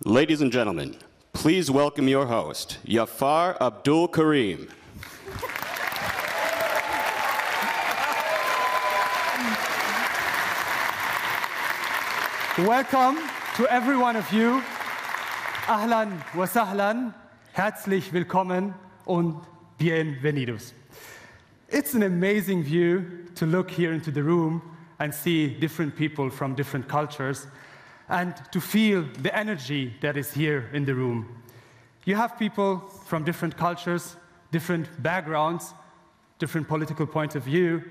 Ladies and gentlemen, please welcome your host, Jafar Abdul Karim. Welcome to every one of you. Ahlan wa sahlan, herzlich willkommen und bienvenidos. It's an amazing view to look here into the room and see different people from different cultures and to feel the energy that is here in the room. You have people from different cultures, different backgrounds, different political points of view,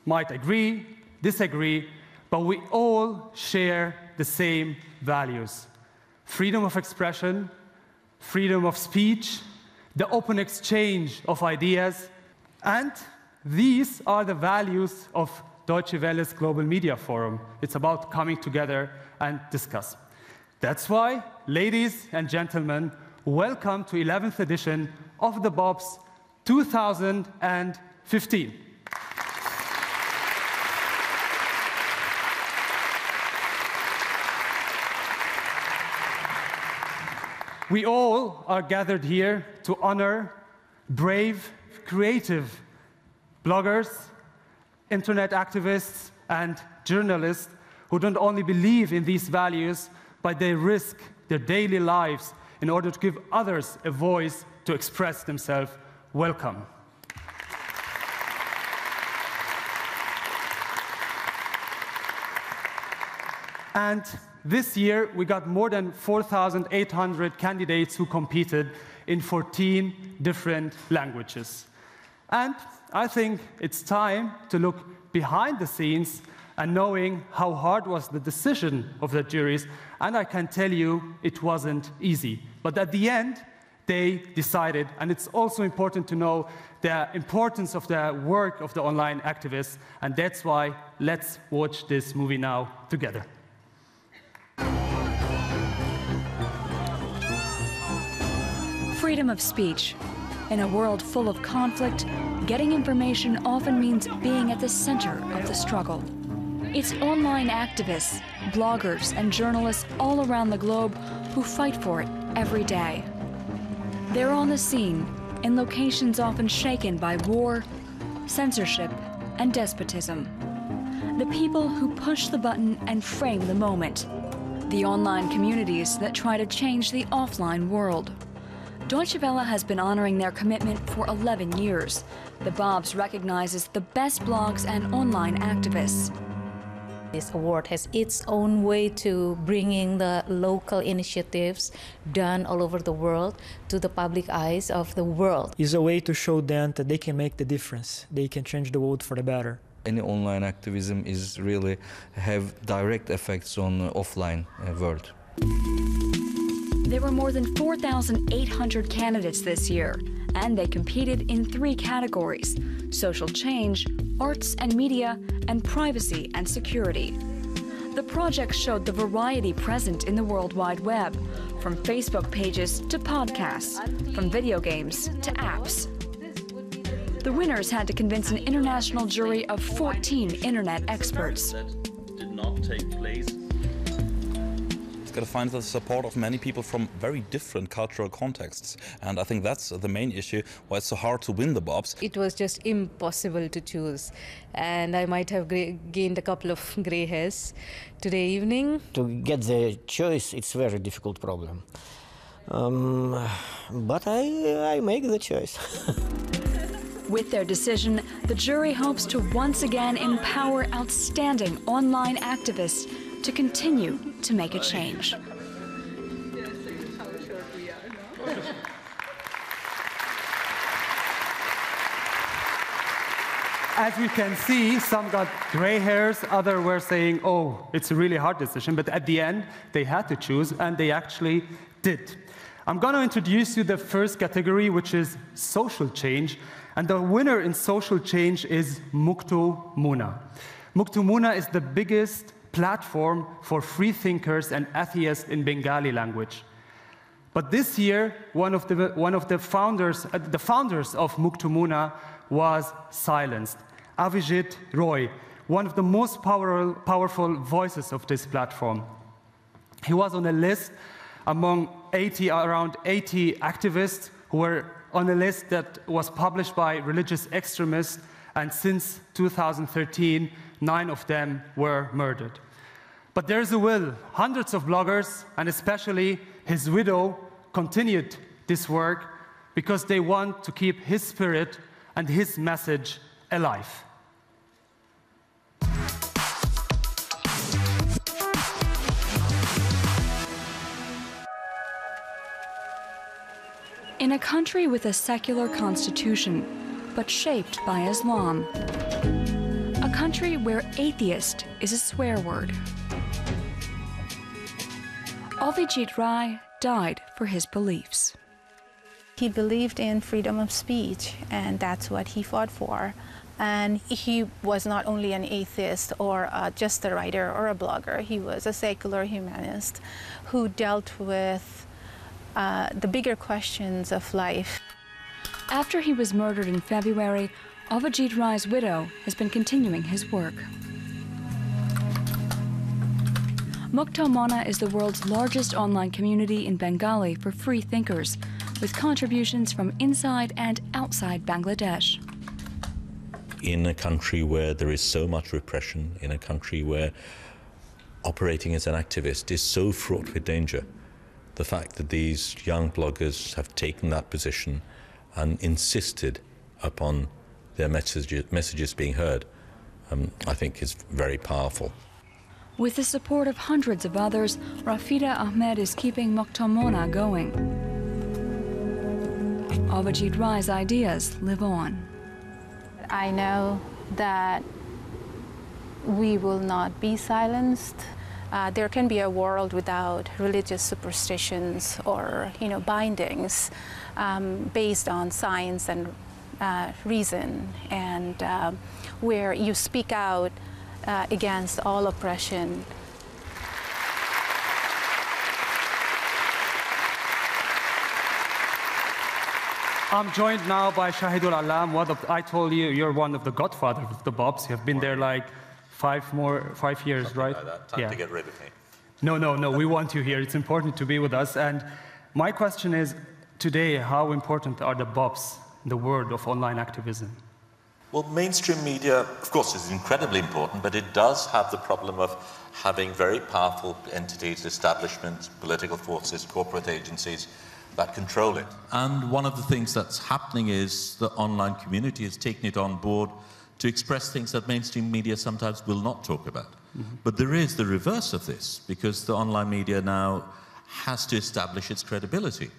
might agree, disagree, but we all share the same values. Freedom of expression, freedom of speech, the open exchange of ideas, and these are the values of Deutsche Welle's Global Media Forum. It's about coming together and discuss. That's why, ladies and gentlemen, welcome to 11th edition of the BOBS 2015. We all are gathered here to honor brave, creative bloggers, internet activists, and journalists who don't only believe in these values, but they risk their daily lives in order to give others a voice to express themselves. Welcome. And this year, we got more than 4,800 candidates who competed in 14 different languages. And I think it's time to look behind the scenes and knowing how hard was the decision of the juries. And I can tell you it wasn't easy. But at the end, they decided. And it's also important to know the importance of the work of the online activists. And that's why let's watch this movie now together. Freedom of speech. In a world full of conflict, getting information often means being at the center of the struggle. It's online activists, bloggers, and journalists all around the globe who fight for it every day. They're on the scene, in locations often shaken by war, censorship, and despotism. The people who push the button and frame the moment. The online communities that try to change the offline world. Deutsche Welle has been honoring their commitment for 11 years. The BOBS recognizes the best blogs and online activists. This award has its own way to bringing the local initiatives done all over the world to the public eyes of the world. It's a way to show them that they can make the difference. They can change the world for the better. Any online activism is really have direct effects on the offline world. There were more than 4,800 candidates this year, and they competed in 3 categories: social change, arts and media, and privacy and security. The project showed the variety present in the World Wide Web, from Facebook pages to podcasts, from video games to apps. The winners had to convince an international jury of 14 internet experts. That did not take place. It's got to find the support of many people from very different cultural contexts. And I think that's the main issue, why it's so hard to win the BOBS. It was just impossible to choose. And I might have gained a couple of gray hairs today evening. To get the choice, it's a very difficult problem. But I make the choice. With their decision, the jury hopes to once again empower outstanding online activists to continue to make a change. As you can see, some got gray hairs, others were saying, oh, it's a really hard decision, but at the end, they had to choose, and they actually did. I'm going to introduce you the first category, which is social change, and the winner in social change is Muktu Muna. Muktu Muna is the biggest platform for free thinkers and atheists in Bengali language. But this year, one of the founders of Muktu Muna was silenced. Avijit Roy, one of the most powerful voices of this platform. He was on a list among around 80 activists who were on a list that was published by religious extremists, and since 2013, 9 of them were murdered. But there's a will. Hundreds of bloggers, and especially his widow, continued this work because they want to keep his spirit and his message alive. In a country with a secular constitution, but shaped by Islam. A country where atheist is a swear word. Avijit Rai died for his beliefs. He believed in freedom of speech, and that's what he fought for. And he was not only an atheist or just a writer or a blogger, he was a secular humanist who dealt with the bigger questions of life. After he was murdered in February, Avijit Rai's widow has been continuing his work. Mukto Mona is the world's largest online community in Bengali for free thinkers, with contributions from inside and outside Bangladesh. In a country where there is so much repression, in a country where operating as an activist is so fraught with danger, the fact that these young bloggers have taken that position and insisted upon their messages being heard, I think is very powerful. With the support of hundreds of others, Rafida Ahmed is keeping Mukto Mona going. Avijit Rai's ideas live on. I know that we will not be silenced. There can be a world without religious superstitions or, bindings based on science and reason, and where you speak out against all oppression. I'm joined now by Shahidul Alam. I told you, you're one of the godfathers of the Bobs. You have been there like 5 years, Something right? Like that. Time to get rid of me. No, we want you here. It's important to be with us. And my question is, today, how important are the Bobs in the world of online activism? Well, mainstream media, of course, is incredibly important, but it does have the problem of having very powerful entities, establishments, political forces, corporate agencies that control it. And one of the things that's happening is the online community has taken it on board to express things that mainstream media sometimes will not talk about. Mm-hmm. But there is the reverse of this, because the online media now has to establish its credibility,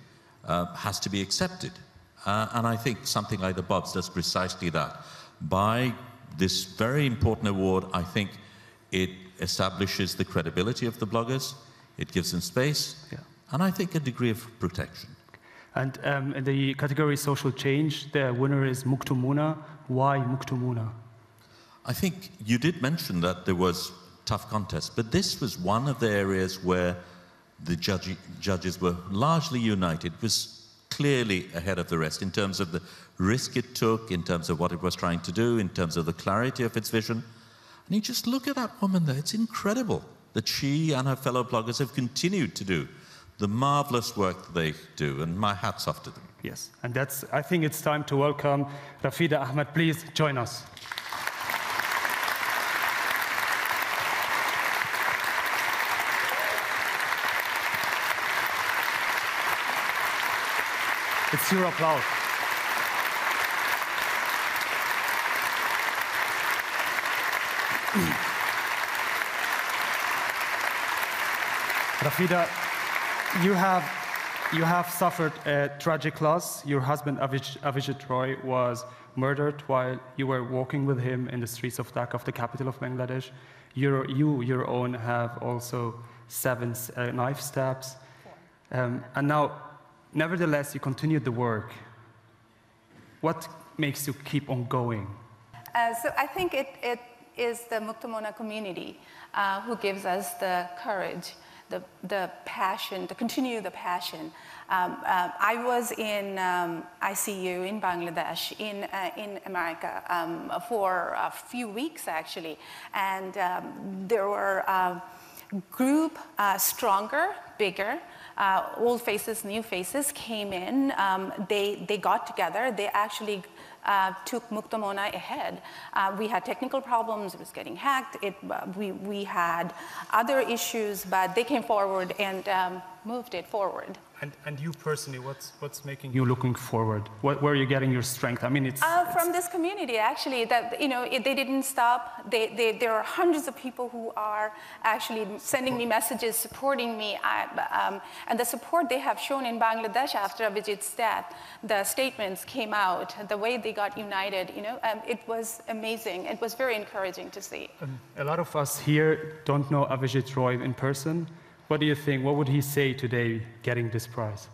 has to be accepted. And I think something like the Bobs does precisely that. By this very important award, I think it establishes the credibility of the bloggers, it gives them space, and I think a degree of protection. And in the category social change, the winner is Mukto Mona. Why Mukto Mona? I think you did mention that there was tough contests, but this was one of the areas where the judges were largely united. It was clearly ahead of the rest in terms of the risk it took, in terms of what it was trying to do, in terms of the clarity of its vision. And you just look at that woman there, it's incredible that she and her fellow bloggers have continued to do the marvelous work that they do, and my hat's off to them. Yes, and I think it's time to welcome Rafida Ahmed. Please join us. It's your applause. Rafida, you have suffered a tragic loss. Your husband, Avijit Rai, was murdered while you were walking with him in the streets of Dhaka, the capital of Bangladesh. Your own have also 7 knife stabs. And now, nevertheless, you continued the work. What makes you keep on going? So I think it is the Mukto Mona community who gives us the courage, the passion, to continue the passion. I was in ICU in Bangladesh, in America, for a few weeks actually, and there were group, stronger, bigger. Old faces, new faces came in. They got together. They actually took Muktamona ahead. We had technical problems. It was getting hacked. We had other issues, but they came forward and moved it forward. And you personally, what's making you looking forward? Where are you getting your strength? I mean, it's from this community, actually. That they didn't stop. There are hundreds of people who are actually sending me messages, supporting me, and the support they have shown in Bangladesh after Abhijit's death. The statements came out, the way they got united. It was amazing. It was very encouraging to see. A lot of us here don't know Abhijit Roy in person. What do you think? What would he say today getting this prize?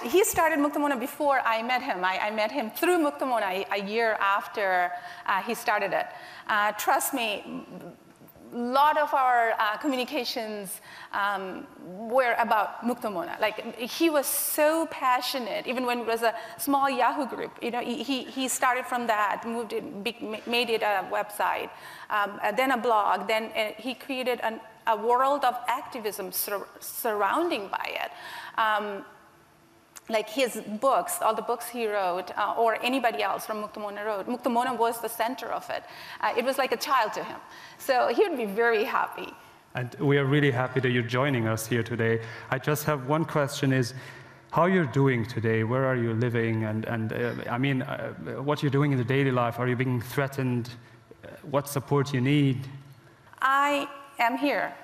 He started Muktamona before I met him. I met him through Muktamona a year after he started it. Trust me, a lot of our communications were about Muktamona. Like, he was so passionate, even when it was a small Yahoo group. He started from that, moved it, made it a website, then a blog, then he created a world of activism surrounding by it. Like his books, all the books he wrote, or anybody else from Muktamona wrote. Muktamona was the center of it. It was like a child to him. So he would be very happy. And we are really happy that you're joining us here today. I just have one question is, how you're doing today? Where are you living? And I mean, what you're doing in the daily life? Are you being threatened? What support you need? I am here.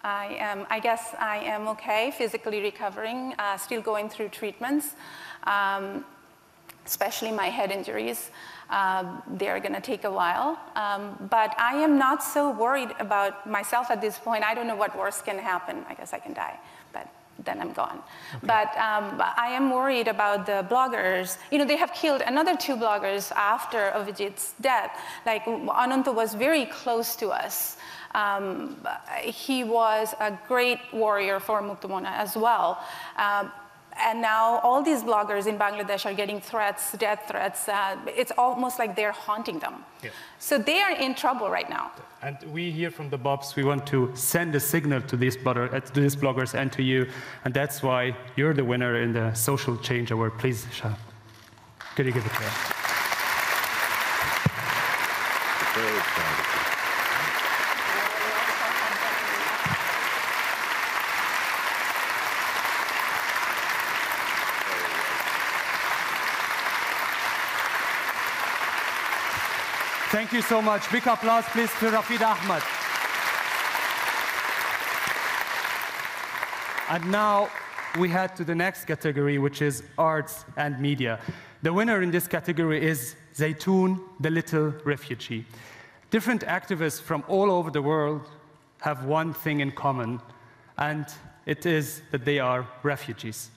I guess I am okay, physically recovering, still going through treatments, especially my head injuries. They're going to take a while. But I am not so worried about myself at this point. I don't know what worse can happen. I guess I can die, but then I'm gone. Okay. But I am worried about the bloggers. They have killed another 2 bloggers after Abhijit's death. Like, Ananta was very close to us. He was a great warrior for Muktamona as well. And now all these bloggers in Bangladesh are getting threats, death threats. It's almost like they're haunting them. Yeah. So they are in trouble right now. And we here from the Bobs, we want to send a signal to these bloggers and to you. And that's why you're the winner in the Social Change Award. Please, Shah, could you give it to us? Thank you so much. Big applause, please, to Rafid Ahmad. And now we head to the next category, which is arts and media. The winner in this category is Zaytoun, the Little Refugee. Different activists from all over the world have one thing in common, and it is that they are refugees.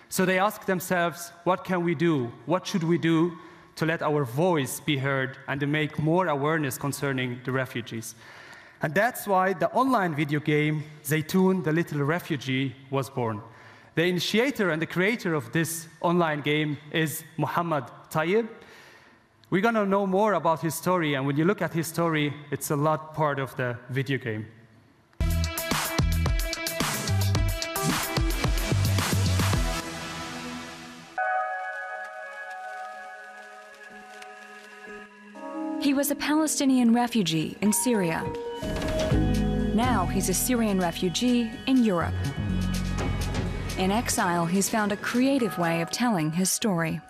So they ask themselves, what can we do? What should we do to let our voice be heard and to make more awareness concerning the refugees? And that's why the online video game, Zaytoun, the Little Refugee, was born. The initiator and the creator of this online game is Muhammad Tayyib. We're going to know more about his story, and when you look at his story, it's a lot part of the video game. He was a Palestinian refugee in Syria. Now he's a Syrian refugee in Europe. In exile, he's found a creative way of telling his story.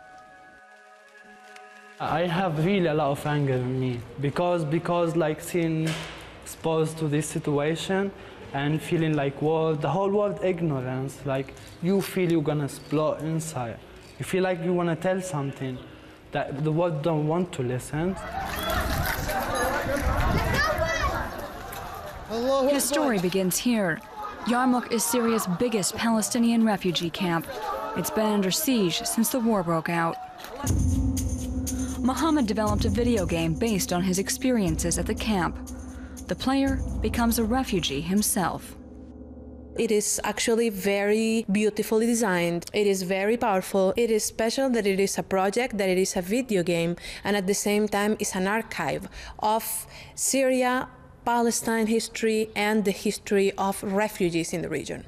I have really a lot of anger in me because like seeing exposed to this situation and feeling like the whole world ignorance, like you feel you're gonna explode inside. You feel like you wanna tell something that the world don't want to listen. His story begins here. Yarmouk is Syria's biggest Palestinian refugee camp. It's been under siege since the war broke out. Muhammad developed a video game based on his experiences at the camp. The player becomes a refugee himself. It is actually very beautifully designed. It is very powerful. It is special that it is a project, that it is a video game, and at the same time is an archive of Syria, Palestine history, and the history of refugees in the region.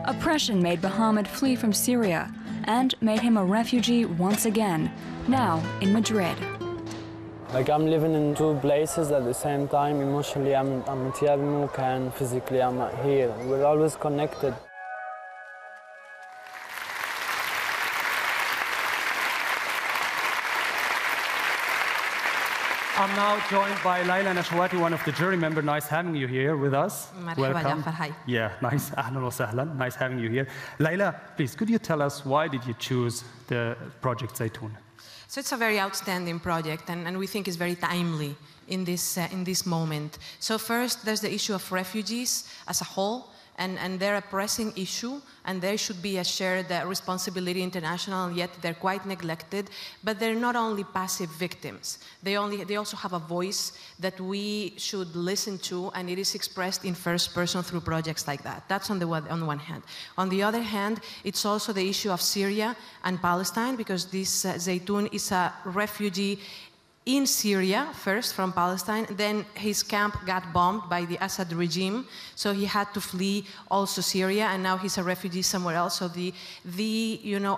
Oppression made Mohammed flee from Syria and made him a refugee once again, now in Madrid. Like, I'm living in two places at the same time. Emotionally, I'm in Yarmouk, and physically, I'm here. We're always connected. I'm now joined by Laila Nashwati, one of the jury members. Nice having you here with us. Welcome. Yeah, nice. Ahlan wa sahlan. Nice having you here. Laila, please, could you tell us why did you choose the project Zaytoun? So it's a very outstanding project, and we think it's very timely in this moment. So first, there's the issue of refugees as a whole, and they're a pressing issue, and there should be a shared responsibility international, yet they're quite neglected. But they're not only passive victims. They also have a voice that we should listen to, and it is expressed in first person through projects like that. That's on one hand. On the other hand, it's also the issue of Syria and Palestine, because this Zaytoun is a refugee in Syria, first from Palestine, then his camp got bombed by the Assad regime, so he had to flee also Syria, and now he's a refugee somewhere else. So the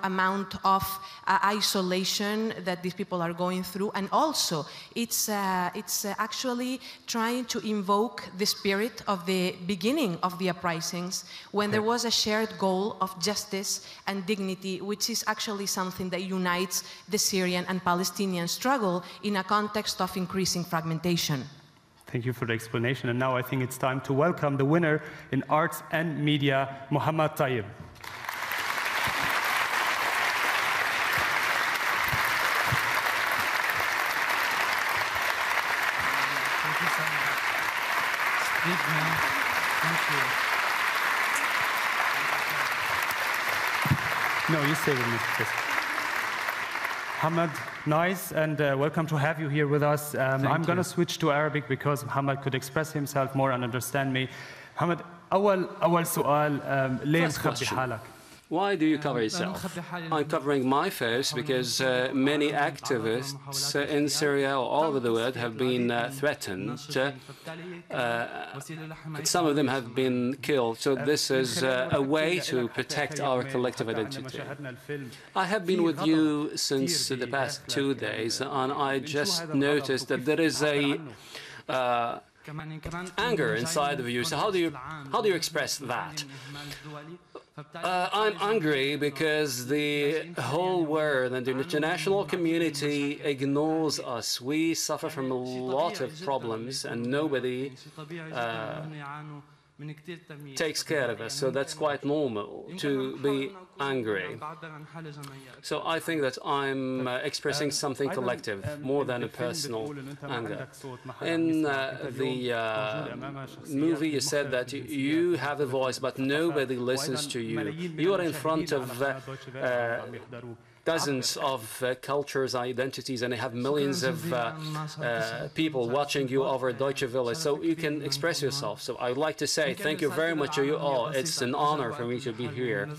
amount of isolation that these people are going through, and also it's actually trying to invoke the spirit of the beginning of the uprisings, when there was a shared goal of justice and dignity, which is actually something that unites the Syrian and Palestinian struggle in a context of increasing fragmentation. Thank you for the explanation. And now I think it's time to welcome the winner in Arts and Media, Mohammad Tayyib. Thank you so much. Speak now. Thank you. No, you stay with me, please. Hamad, nice, and welcome to have you here with us. I'm going to switch to Arabic because Hamad could express himself more and understand me. Hamad, أول سؤال ليه مخبي حالك؟ Why do you cover yourself? I'm covering my face because many activists in Syria or all over the world have been threatened. Some of them have been killed, so this is a way to protect our collective identity. I have been with you since the past 2 days, and I just noticed that there is a anger inside of you. So how do you express that? I'm angry because the whole world and the international community ignores us. We suffer from a lot of problems, and nobody takes care of us, so that's quite normal to be angry. So I think that I'm expressing something collective more than a personal anger. In the movie, you said that you have a voice, but nobody listens to you. You are in front of dozens of cultures, identities, and they have millions of people watching you over Deutsche Welle, so you can express yourself. So I'd like to say thank you very much to you all. It's an honor for me to be here.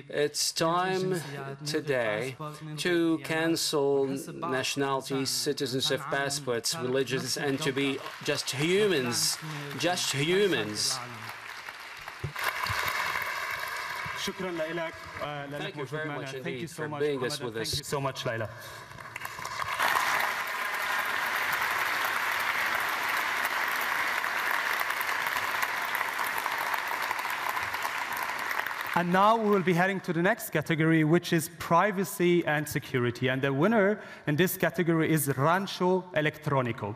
It's time today to cancel nationalities, citizenship, passports, religions, and to be just humans. Just humans. Thank you very much indeed for being with us. Thank you so much, Laila. And now we will be heading to the next category, which is privacy and security. And the winner in this category is Rancho Electronico.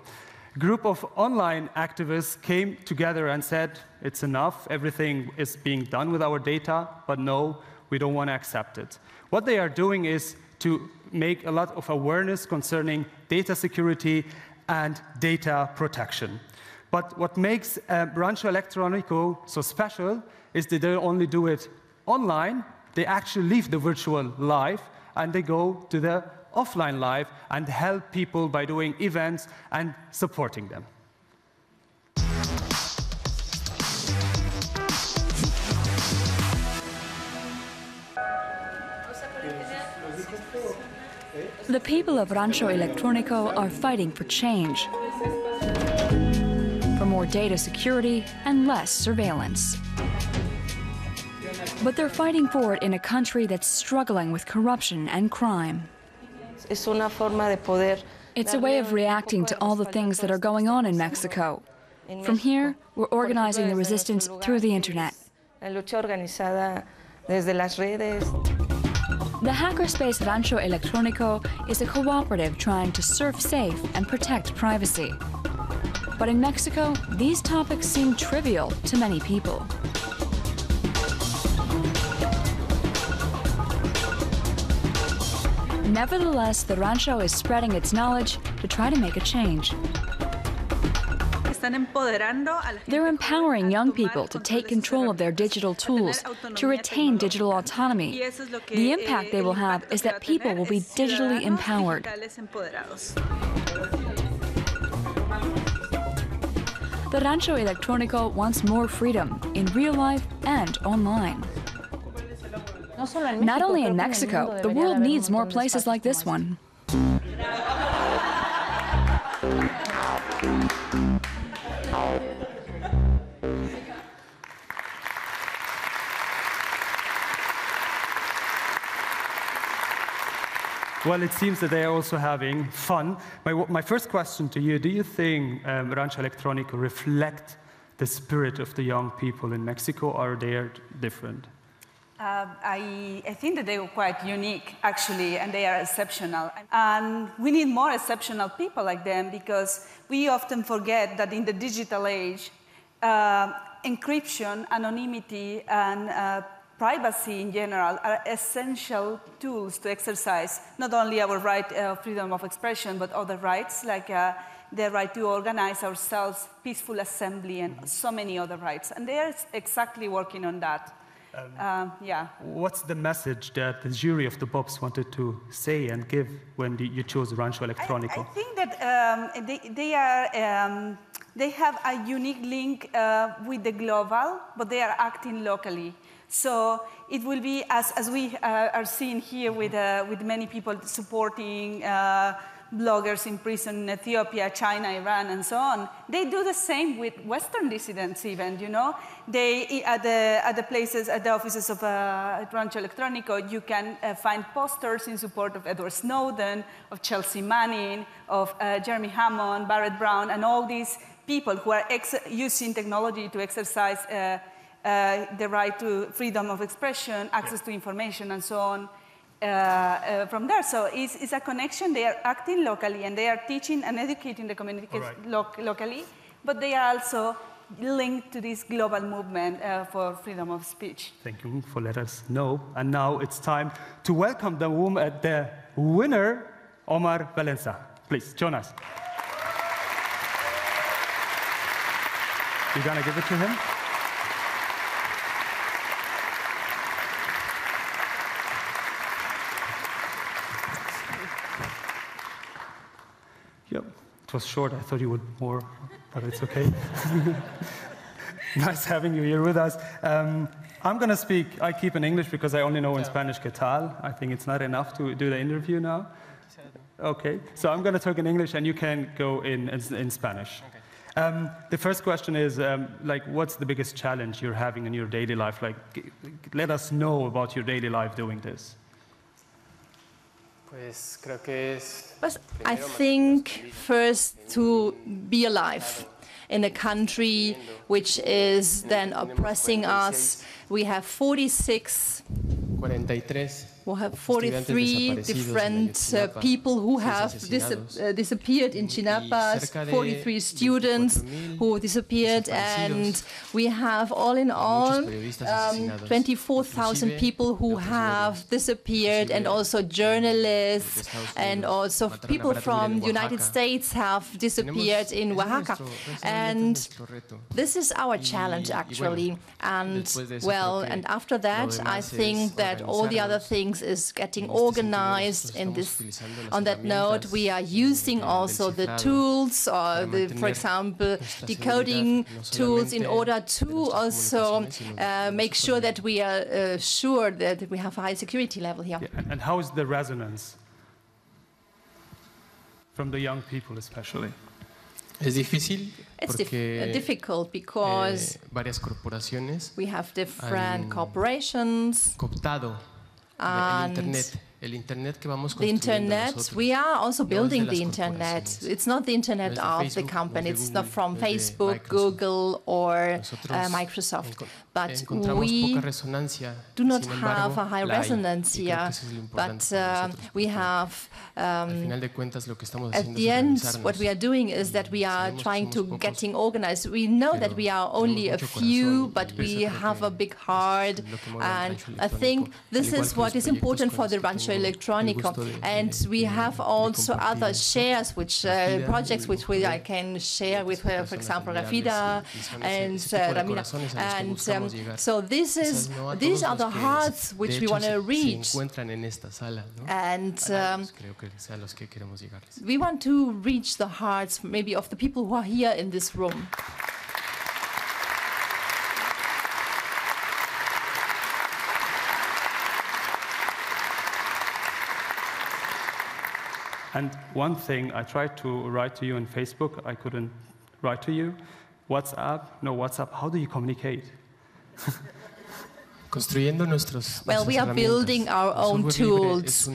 A group of online activists came together and said, it's enough, everything is being done with our data, but no, we don't want to accept it. What they are doing is to make a lot of awareness concerning data security and data protection. But what makes Rancho Electronico so special is that they only do it online, they actually leave the virtual life and they go to the offline life and help people by doing events and supporting them. The people of Rancho Electronico are fighting for change, for more data security and less surveillance. But they're fighting for it in a country that's struggling with corruption and crime. It's a way of reacting to all the things that are going on in Mexico. From here, we're organizing the resistance through the internet. The hackerspace Rancho Electronico is a cooperative trying to surf safe and protect privacy. But in Mexico, these topics seem trivial to many people. Nevertheless, the Rancho is spreading its knowledge to try to make a change. They're empowering young people to take control of their digital tools, to retain digital autonomy. The impact they will have is that people will be digitally empowered. The Rancho Electronico wants more freedom in real life and online. Not only in Mexico, the world needs more places like this one. Well, it seems that they are also having fun. My first question to you, do you think Rancho Electronico reflect the spirit of the young people in Mexico, or are they different? I think that they are quite unique, actually, and they are exceptional. And we need more exceptional people like them, because we often forget that in the digital age, encryption, anonymity, and privacy in general are essential tools to exercise not only our right of freedom of expression, but other rights, like the right to organize ourselves, peaceful assembly, and so many other rights. And they are exactly working on that. Yeah. What's the message that the jury of the Pops wanted to say and give when you chose Rancho Electronico? I think that they have a unique link with the global, but they are acting locally. So it will be, as we are seeing here with many people supporting bloggers in prison in Ethiopia, China, Iran, and so on. They do the same with Western dissidents even, you know. They, at the places, at the offices of Rancho Electronico, you can find posters in support of Edward Snowden, of Chelsea Manning, of Jeremy Hammond, Barrett Brown, and all these people who are using technology to exercise the right to freedom of expression, access to information, and so on. From there. So it's a connection. They are acting locally, and they are teaching and educating the community locally, but they are also linked to this global movement for freedom of speech. Thank you for letting us know. And now it's time to welcome the winner, Omar Valenza. Please, join us. You're going to give it to him? Yep, it was short. I thought you would more, but it's okay. Nice having you here with us. I'm going to speak, I keep in English because I only know in Spanish ¿qué tal? I think it's not enough to do the interview now. Okay, so I'm going to talk in English and you can go in Spanish. Okay. The first question is, like, what's the biggest challenge you're having in your daily life? Like, let us know about your daily life doing this. I think first to be alive in a country which is then oppressing us. We have 43 different people who have disappeared in Chiapas, 43 students who disappeared, and we have all in all 24,000 people who have disappeared, and also journalists, and also people from the United States have disappeared in Oaxaca. And this is our challenge, actually. And well, and after that, I think that all the other things is getting organized in this. On that note, we are using also the tools, or for example, decoding tools, in order to also make sure that we are sure that we have a high security level here. Yeah, and how is the resonance? from the young people especially? Es difícil It's porque difficult because varias corporaciones we have different han corporations cooptado el and Internet. El Internet que vamos the construyendo internet. nosotros. We are also No es de building las the internet. corporaciones. It's not the internet No es de of the Facebook, company. no es de It's not Google, from no es de Facebook, Microsoft. Google, or Nosotros Microsoft. But encontramos we poca resonancia. do not Sin have embargo, a high la hay. resonance Y creo que here. eso es lo But importante para nosotros, we have al final de cuentas lo que estamos at haciendo the es end, organizarnos. what we are doing is that we are trying to getting organized. We know that we are only a few, but we have a big heart. And I think this is what is important for the Rancho Electrónico. And we have also other shares, which projects which I can share with, for example, Rafida and Ramira. And so these are the hearts which we want to reach. And we want to reach the hearts maybe of the people who are here in this room. And one thing, I tried to write to you on Facebook, I couldn't write to you. WhatsApp, no WhatsApp, how do you communicate? Construyendo Well, we are building our own tools.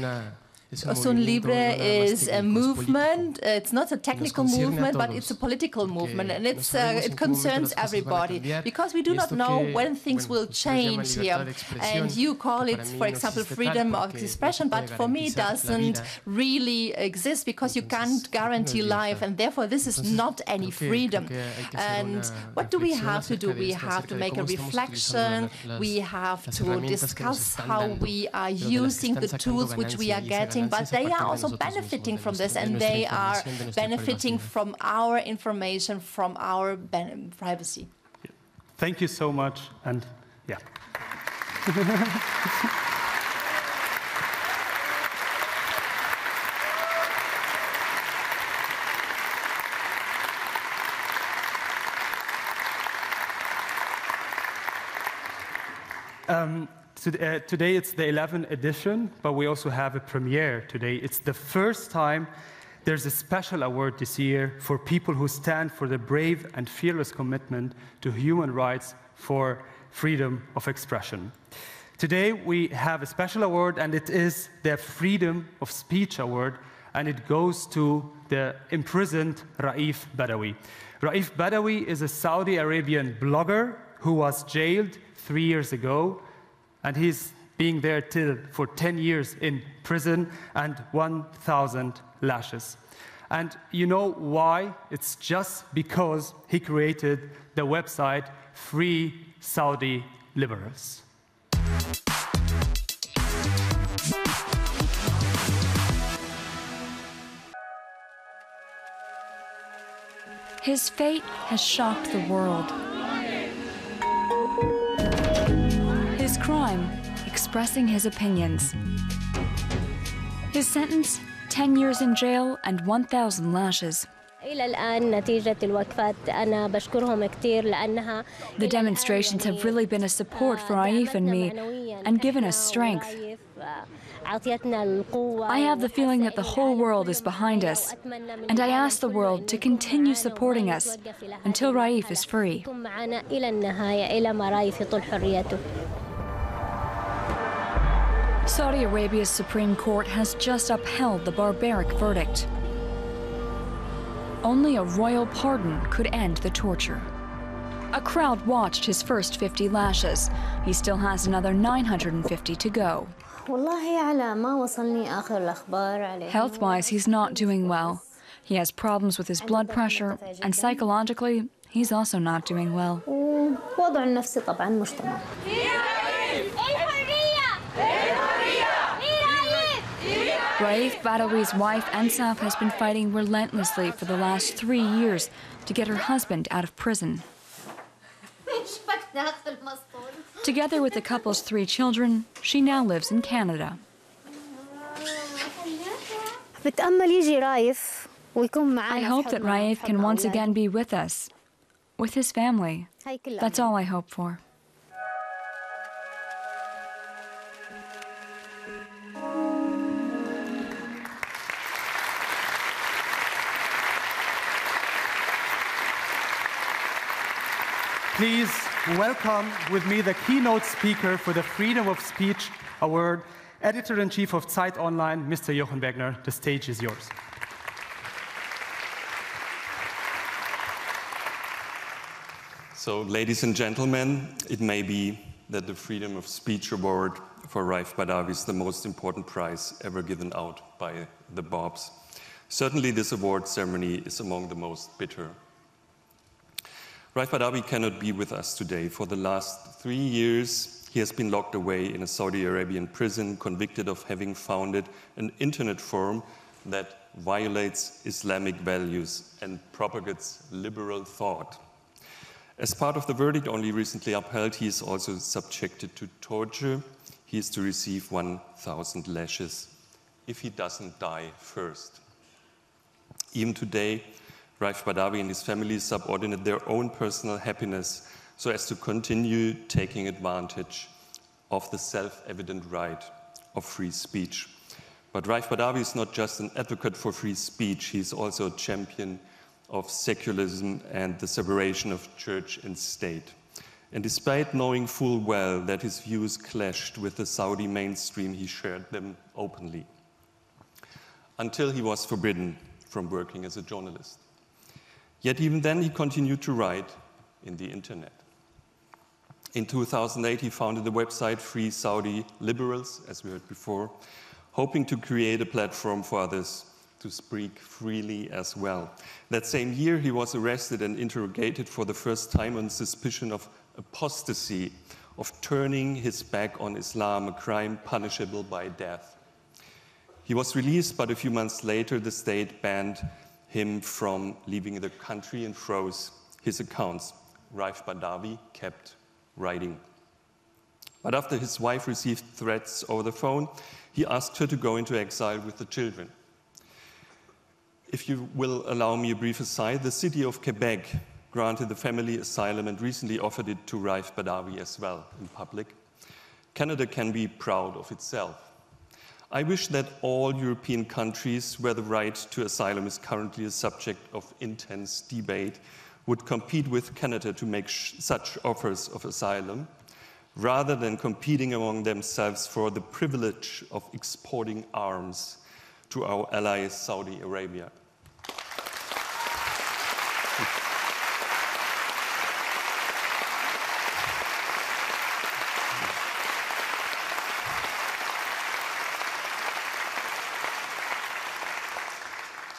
Son Libre is a movement. It's not a technical movement, but it's a political movement, and it concerns everybody because we do not know when things will change here. And you call it, for example, freedom of expression, but for me, it doesn't really exist because you can't guarantee life, and therefore this is not any freedom. And what do we have to do? We have to make a reflection. We have to discuss how we are using the tools which we are getting. But they are also benefiting from this, and they are benefiting from our information, from our privacy. Thank you so much, and yeah. Today it's the 11th edition, but we also have a premiere today. It's the first time there's a special award this year for people who stand for the brave and fearless commitment to human rights for freedom of expression. Today we have a special award, and it is the Freedom of Speech Award, and it goes to the imprisoned Raif Badawi. Raif Badawi is a Saudi Arabian blogger who was jailed 3 years ago, and he's being there for 10 years in prison and 1,000 lashes. And you know why? It's just because he created the website Free Saudi Liberals. His fate has shocked the world. His crime, expressing his opinions. His sentence, 10 years in jail and 1,000 lashes. The demonstrations have really been a support for Raif and me and given us strength. I have the feeling that the whole world is behind us, and I ask the world to continue supporting us until Raif is free. Saudi Arabia's Supreme Court has just upheld the barbaric verdict. Only a royal pardon could end the torture. A crowd watched his first 50 lashes. He still has another 950 to go. Health-wise, he's not doing well. He has problems with his blood pressure, and psychologically, he's also not doing well. Raif Badawi's wife Ansaf has been fighting relentlessly for the last 3 years to get her husband out of prison. Together with the couple's 3 children, she now lives in Canada. I hope that Raif can once again be with us, with his family. That's all I hope for. please welcome with me the keynote speaker for the Freedom of Speech Award, Editor-in-Chief of Zeit Online, Mr. Jochen Wegner. The stage is yours. So, ladies and gentlemen, it may be that the Freedom of Speech Award for Raif Badawi is the most important prize ever given out by the Bobs. Certainly, this award ceremony is among the most bitter. Raif Badawi cannot be with us today. For the last 3 years, he has been locked away in a Saudi Arabian prison, convicted of having founded an internet forum that violates Islamic values and propagates liberal thought. As part of the verdict only recently upheld, he is also subjected to torture. He is to receive 1,000 lashes if he doesn't die first. Even today, Raif Badawi and his family subordinate their own personal happiness so as to continue taking advantage of the self-evident right of free speech. But Raif Badawi is not just an advocate for free speech, he is also a champion of secularism and the separation of church and state. And despite knowing full well that his views clashed with the Saudi mainstream, he shared them openly, until he was forbidden from working as a journalist. Yet even then he continued to write in the internet. In 2008 he founded the website Free Saudi Liberals, as we heard before, hoping to create a platform for others to speak freely as well. That same year, he was arrested and interrogated for the first time on suspicion of apostasy, of turning his back on Islam, a crime punishable by death. He was released, but a few months later, the state banned him from leaving the country and froze his accounts. Raif Badawi kept writing. But after his wife received threats over the phone, he asked her to go into exile with the children. If you will allow me a brief aside, the city of Quebec granted the family asylum and recently offered it to Raif Badawi as well in public. Canada can be proud of itself. I wish that all European countries where the right to asylum is currently a subject of intense debate would compete with Canada to make such offers of asylum, rather than competing among themselves for the privilege of exporting arms to our ally Saudi Arabia.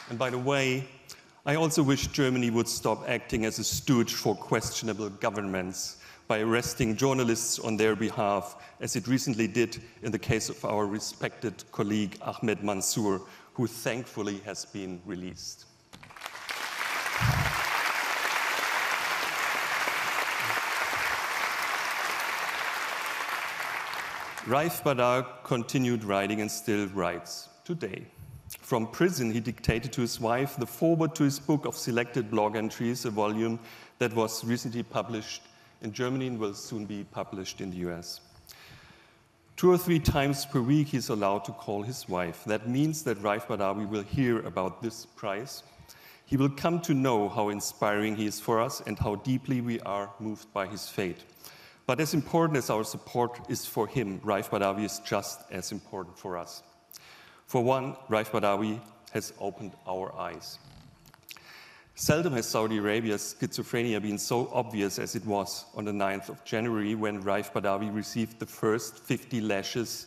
And by the way, I also wish Germany would stop acting as a stooge for questionable governments by arresting journalists on their behalf, as it recently did in the case of our respected colleague Ahmed Mansour, who thankfully has been released. Raif Badawi continued writing and still writes today. From prison, he dictated to his wife the foreword to his book of selected blog entries, a volume that was recently published in Germany and will soon be published in the US. 2 or 3 times per week, he's allowed to call his wife. That means that Raif Badawi will hear about this prize. He will come to know how inspiring he is for us and how deeply we are moved by his fate. But as important as our support is for him, Raif Badawi is just as important for us. For one, Raif Badawi has opened our eyes. Seldom has Saudi Arabia's schizophrenia been so obvious as it was on the 9th of January when Raif Badawi received the first 50 lashes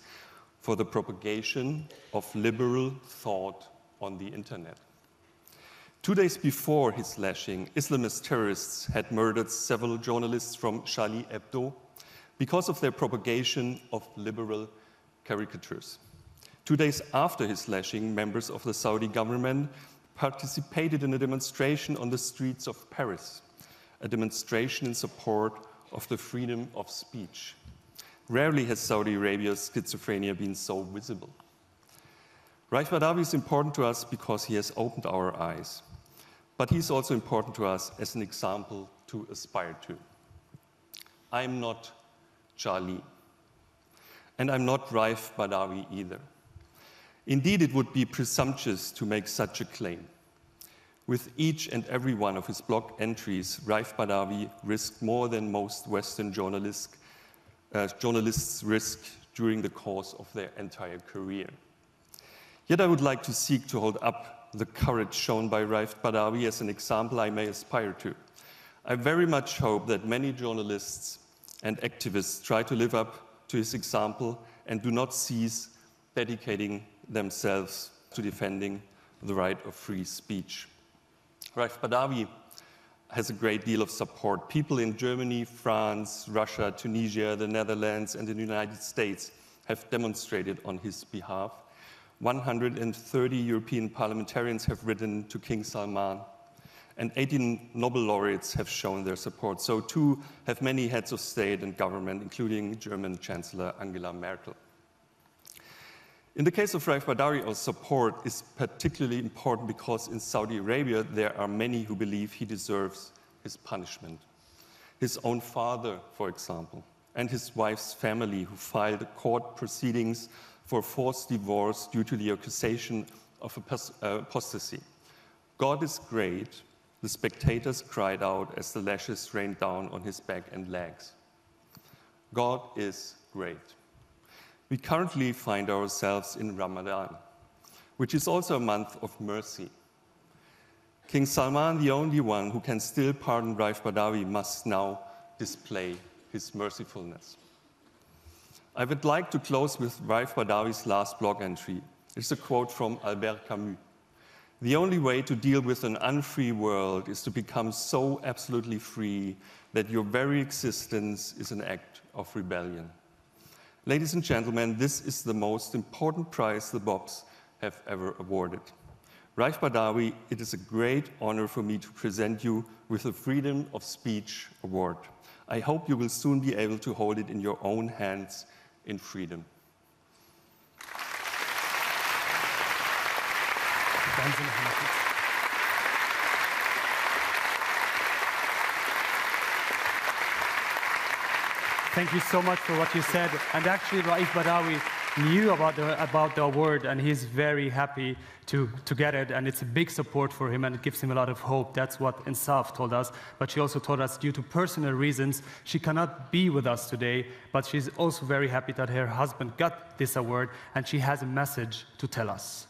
for the propagation of liberal thought on the internet. 2 days before his lashing, Islamist terrorists had murdered several journalists from Charlie Hebdo because of their propagation of liberal caricatures. 2 days after his lashing, members of the Saudi government participated in a demonstration on the streets of Paris, a demonstration in support of the freedom of speech. Rarely has Saudi Arabia's schizophrenia been so visible. Raif Badawi is important to us because he has opened our eyes, but he's also important to us as an example to aspire to. I'm not Charlie, and I'm not Raif Badawi either. Indeed, it would be presumptuous to make such a claim. With each and every one of his blog entries, Raif Badawi risked more than most Western journalists risk during the course of their entire career. Yet I would like to seek to hold up the courage shown by Raif Badawi as an example I may aspire to. I very much hope that many journalists and activists try to live up to his example and do not cease dedicating themselves to defending the right of free speech. Raif Badawi has a great deal of support. People in Germany, France, Russia, Tunisia, the Netherlands, and the United States have demonstrated on his behalf. 130 European parliamentarians have written to King Salman, and 18 Nobel laureates have shown their support. So too have many heads of state and government, including German Chancellor Angela Merkel. In the case of Raif Badawi, our support is particularly important because in Saudi Arabia there are many who believe he deserves his punishment. His own father, for example, and his wife's family, who filed court proceedings for forced divorce due to the accusation of apostasy. God is great, the spectators cried out as the lashes rained down on his back and legs. God is great. We currently find ourselves in Ramadan, which is also a month of mercy. King Salman, the only one who can still pardon Raif Badawi, must now display his mercifulness. I would like to close with Raif Badawi's last blog entry. It's a quote from Albert Camus. The only way to deal with an unfree world is to become so absolutely free that your very existence is an act of rebellion. Ladies and gentlemen, this is the most important prize the Bobs have ever awarded. Raif Badawi, it is a great honor for me to present you with the Freedom of Speech Award. I hope you will soon be able to hold it in your own hands in freedom. Thank you so much for what you said. And actually, Raif Badawi knew about the award, and he's very happy to get it. And it's a big support for him, and it gives him a lot of hope. That's what Insaf told us. But she also told us, due to personal reasons, she cannot be with us today. But she's also very happy that her husband got this award, and she has a message to tell us.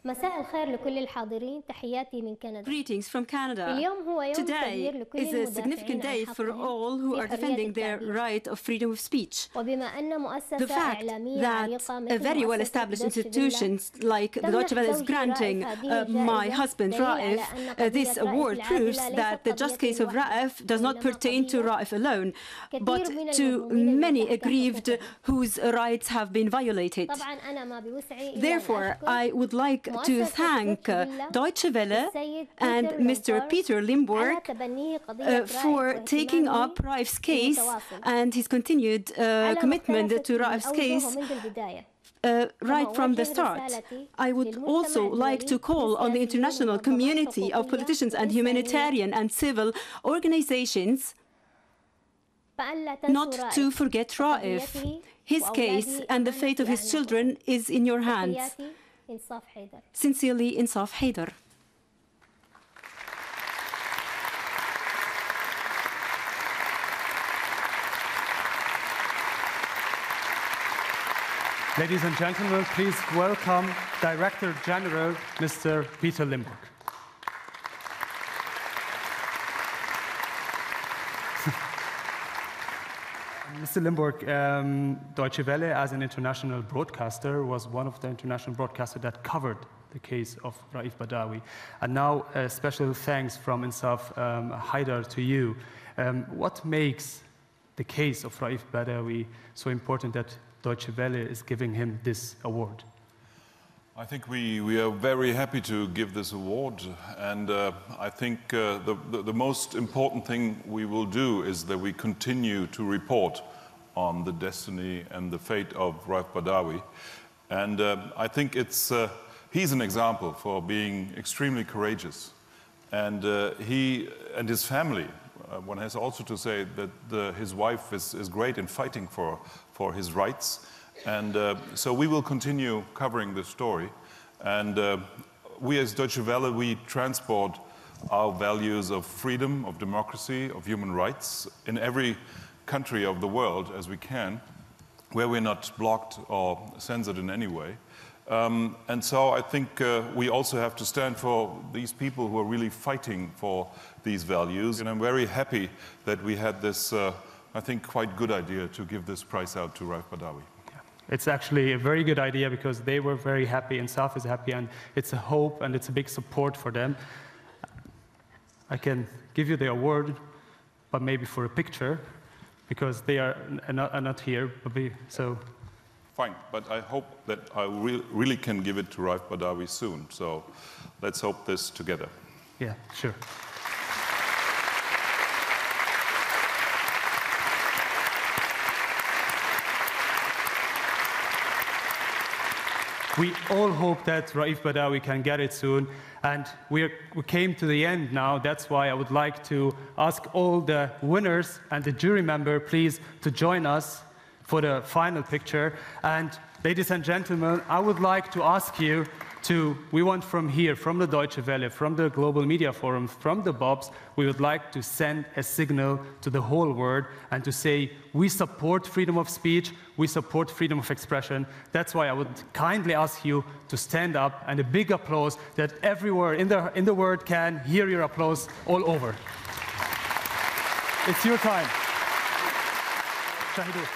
مساء الخير لكل الحاضرين تحياتي من كندا. Greetings from Canada. اليوم هو يوم Today is a significant day for all who are defending their right of freedom of speech. وبما أن مؤسسة The fact إعلامية that عريقة a very well-established institutions like the Deutsche Welle is granting my husband Raif this award proves that the just case of Raif does not pertain to Raif alone, but to many aggrieved whose rights have been violated. Therefore, I would like to thank Deutsche Welle and Mr. Peter Limburg for taking up Raif's case and his continued commitment to Raif's case right from the start. I would also like to call on the international community of politicians and humanitarian and civil organizations not to forget Raif. His case and the fate of his children is in your hands. Sincerely, Insaf Haider. Ladies and gentlemen, please welcome Director General, Mr. Peter Limburg. Mr. Limburg, Deutsche Welle, as an international broadcaster, was one of the international broadcasters that covered the case of Raif Badawi. And now, a special thanks from Insaf Haider to you. What makes the case of Raif Badawi so important that Deutsche Welle is giving him this award? I think we are very happy to give this award, and I think the most important thing we will do is that we continue to report on the destiny and the fate of Raif Badawi. And I think he's an example for being extremely courageous. And he and his family, one has also to say that his wife is great in fighting for his rights. And so we will continue covering this story. And we as Deutsche Welle, we transport our values of freedom, of democracy, of human rights in every country of the world as we can, where we're not blocked or censored in any way. And so I think we also have to stand for these people who are really fighting for these values. And I'm very happy that we had this, I think, quite good idea to give this prize out to Raif Badawi. It's actually a very good idea because they were very happy and Saf is happy, and it's a hope and it's a big support for them. I can give you the award, but maybe for a picture, because they are not here. So. Fine, but I hope that I really can give it to Raif Badawi soon. So let's hope this together. Yeah, sure. We all hope that Raif Badawi can get it soon, and we came to the end now. That's why I would like to ask all the winners and the jury member, please, to join us for the final picture. And ladies and gentlemen, I would like to ask you we want from here, from the Deutsche Welle, from the Global Media Forum, from the Bobs, we would like to send a signal to the whole world and to say, we support freedom of speech, we support freedom of expression. That's why I would kindly ask you to stand up, and a big applause that everywhere in the world can hear your applause all over. It's your time. Shahidu.